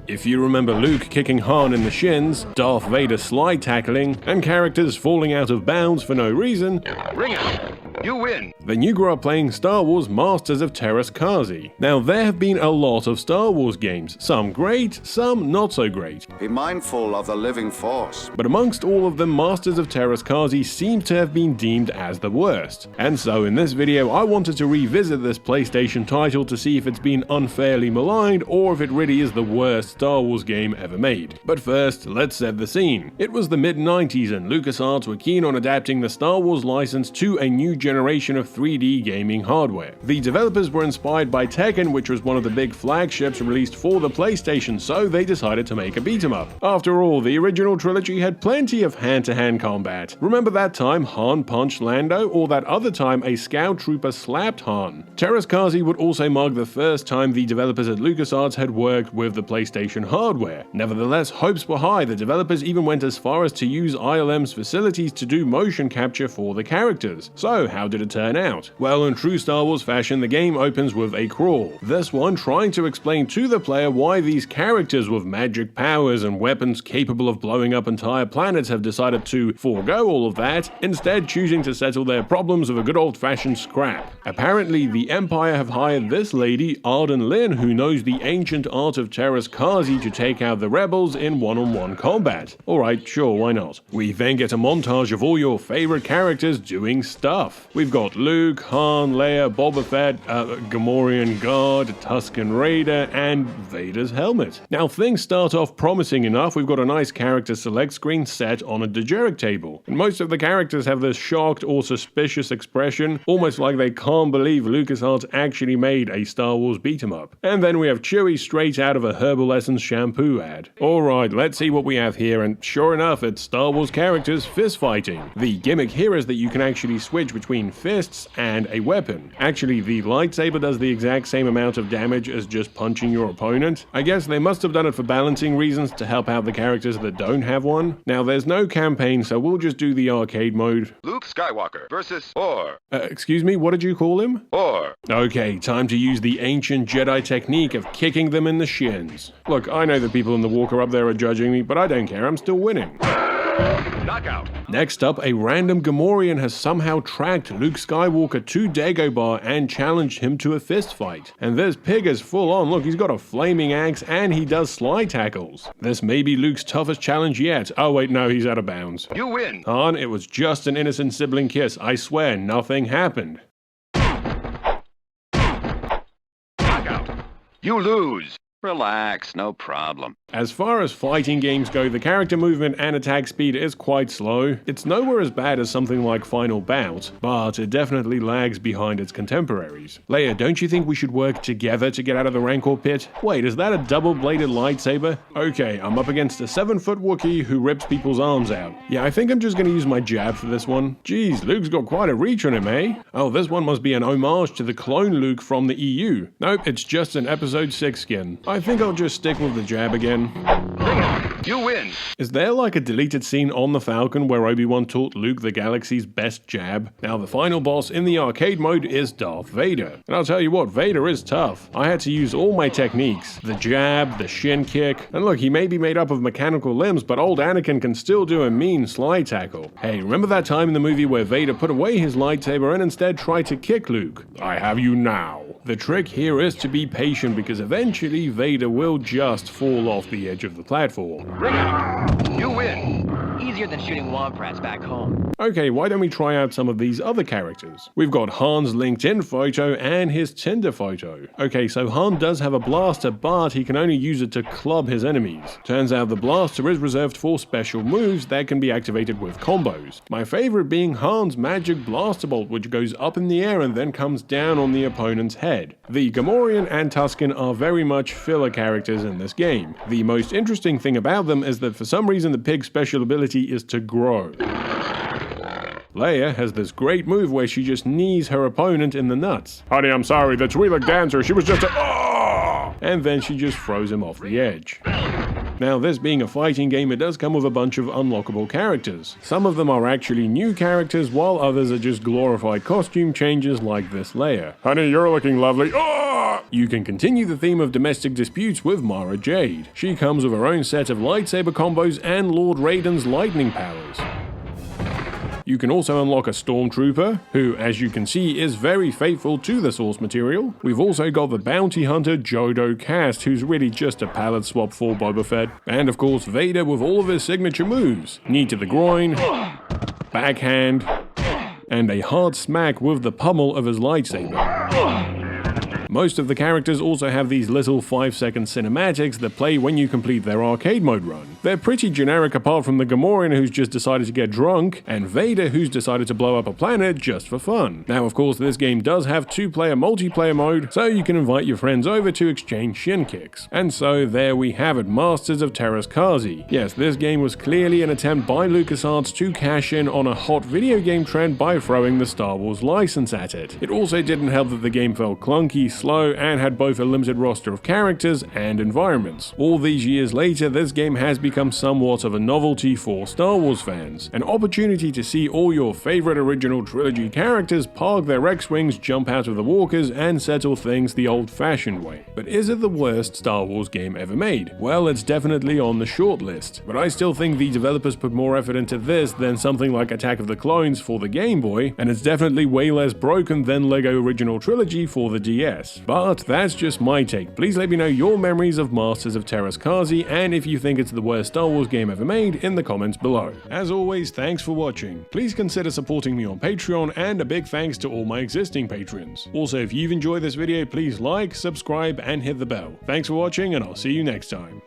If you remember Luke kicking Han in the shins, Darth Vader slide tackling, and characters falling out of bounds for no reason, Ring it! You win! then you grew up playing Star Wars Masters of Teräs Käsi. Now there have been a lot of Star Wars games, some great, some not so great. Be mindful of the living force. But amongst all of them, Masters of Teräs Käsi seems to have been deemed as the worst. And so in this video I wanted to revisit this PlayStation title to see if it's been unfairly maligned or if it really is the worst Star Wars game ever made. But first, let's set the scene. It was the mid-90s and LucasArts were keen on adapting the Star Wars license to a new generation of 3D gaming hardware. The developers were inspired by Tekken, which was one of the big flagships released for the PlayStation, so they decided to make a beat-em-up. After all, the original trilogy had plenty of hand-to-hand combat. Remember that time Han punched Lando, or that other time a scout trooper slapped Han? Teräs Käsi would also mark the first time the developers at LucasArts had worked with the PlayStation hardware. Nevertheless, hopes were high. The developers even went as far as to use ILM's facilities to do motion capture for the characters. So how did it turn out? Well, in true Star Wars fashion, the game opens with a crawl. This one trying to explain to the player why these characters with magic powers and weapons capable of blowing up entire planets have decided to forego all of that, instead choosing to settle their problems with a good old-fashioned scrap. Apparently, the Empire have hired this lady, Arden Lin, who knows the ancient art of Teräs Käsi to take out the rebels in one-on-one combat. Alright, sure, why not? We then get a montage of all your favorite characters doing stuff. We've got Luke, Han, Leia, Boba Fett, Gamorrean Guard, Tusken Raider, and Vader's helmet. Now things start off promising enough. We've got a nice character select screen set on a dejeric table. And most of the characters have this shocked or suspicious expression, almost like they can't believe LucasArts actually made a Star Wars beat-em-up. And then we have Chewie straight out of a Herbal Essence shampoo ad. Alright, let's see what we have here, and sure enough, it's Star Wars characters fist fighting. The gimmick here is that you can actually switch between fists and a weapon. Actually, the lightsaber does the exact same amount of damage as just punching your opponent. I guess they must have done it for balancing reasons to help out the characters that don't have one. Now, there's no campaign, so we'll just do the arcade mode. Luke Skywalker versus Or. Excuse me, what did you call him? Or. Okay, time to use the ancient Jedi technique of kicking them in the shins. Look, I know the people in the walker up there are judging me, but I don't care, I'm still winning. Knockout. Next up, a random Gamorrean has somehow tracked Luke Skywalker to Dagobah and challenged him to a fist fight. And this pig is full on. Look, he's got a flaming axe and he does slide tackles. This may be Luke's toughest challenge yet. Oh wait, no, he's out of bounds. You win. Han, it was just an innocent sibling kiss. I swear, nothing happened. Knockout. You lose. Relax, no problem. As far as fighting games go, the character movement and attack speed is quite slow. It's nowhere as bad as something like Final Bout, but it definitely lags behind its contemporaries. Leia, don't you think we should work together to get out of the Rancor pit? Wait, is that a double-bladed lightsaber? Okay, I'm up against a 7-foot Wookiee who rips people's arms out. Yeah, I think I'm just gonna use my jab for this one. Geez, Luke's got quite a reach on him, eh? Oh, this one must be an homage to the clone Luke from the EU. Nope, it's just an Episode 6 skin. I think I'll just stick with the jab again. You win. Is there like a deleted scene on the Falcon where Obi-Wan taught Luke the galaxy's best jab? Now the final boss in the arcade mode is Darth Vader. And I'll tell you what, Vader is tough. I had to use all my techniques. The jab, the shin kick, and look, he may be made up of mechanical limbs, but old Anakin can still do a mean slide tackle. Hey, remember that time in the movie where Vader put away his lightsaber and instead tried to kick Luke? I have you now. The trick here is to be patient because eventually Vader will just fall off the edge of the platform. Ring out. You win. Easier than shooting womp back home. Okay, why don't we try out some of these other characters? We've got Han's LinkedIn photo and his Tinder photo. Okay, so Han does have a blaster, but he can only use it to club his enemies. Turns out the blaster is reserved for special moves that can be activated with combos. My favorite being Han's magic blaster bolt, which goes up in the air and then comes down on the opponent's head. The Gamorrean and Tusken are very much filler characters in this game. The most interesting thing about them is that for some reason the pig's special ability is to grow. Leia has this great move where she just knees her opponent in the nuts. Honey, I'm sorry, the Twi'lek dancer, she was just a... And then she just throws him off the edge. Now, this being a fighting game, it does come with a bunch of unlockable characters. Some of them are actually new characters, while others are just glorified costume changes like this Leia. Honey, you're looking lovely. Oh! You can continue the theme of domestic disputes with Mara Jade. She comes with her own set of lightsaber combos and Lord Raiden's lightning powers. You can also unlock a Stormtrooper, who, as you can see, is very faithful to the source material. We've also got the bounty hunter Jodo Kast, who's really just a palette swap for Boba Fett. And of course, Vader with all of his signature moves. Knee to the groin, backhand, and a hard smack with the pummel of his lightsaber. Most of the characters also have these little 5-second cinematics that play when you complete their arcade mode run. They're pretty generic apart from the Gamorrean who's just decided to get drunk, and Vader who's decided to blow up a planet just for fun. Now of course this game does have 2-player multiplayer mode, so you can invite your friends over to exchange shin kicks. And so there we have it, Masters of Teräs Käsi. Yes, this game was clearly an attempt by LucasArts to cash in on a hot video game trend by throwing the Star Wars license at it. It also didn't help that the game felt clunky, slow, and had both a limited roster of characters and environments. All these years later, this game has become somewhat of a novelty for Star Wars fans. An opportunity to see all your favorite original trilogy characters park their X-Wings, jump out of the walkers, and settle things the old-fashioned way. But is it the worst Star Wars game ever made? Well, it's definitely on the short list, but I still think the developers put more effort into this than something like Attack of the Clones for the Game Boy, and it's definitely way less broken than LEGO Original Trilogy for the DS. But that's just my take. Please let me know your memories of Masters of Teräs Käsi, and if you think it's the worst Star Wars game ever made, in the comments below. As always, thanks for watching. Please consider supporting me on Patreon, and a big thanks to all my existing patrons. Also, if you've enjoyed this video, please like, subscribe, and hit the bell. Thanks for watching, and I'll see you next time.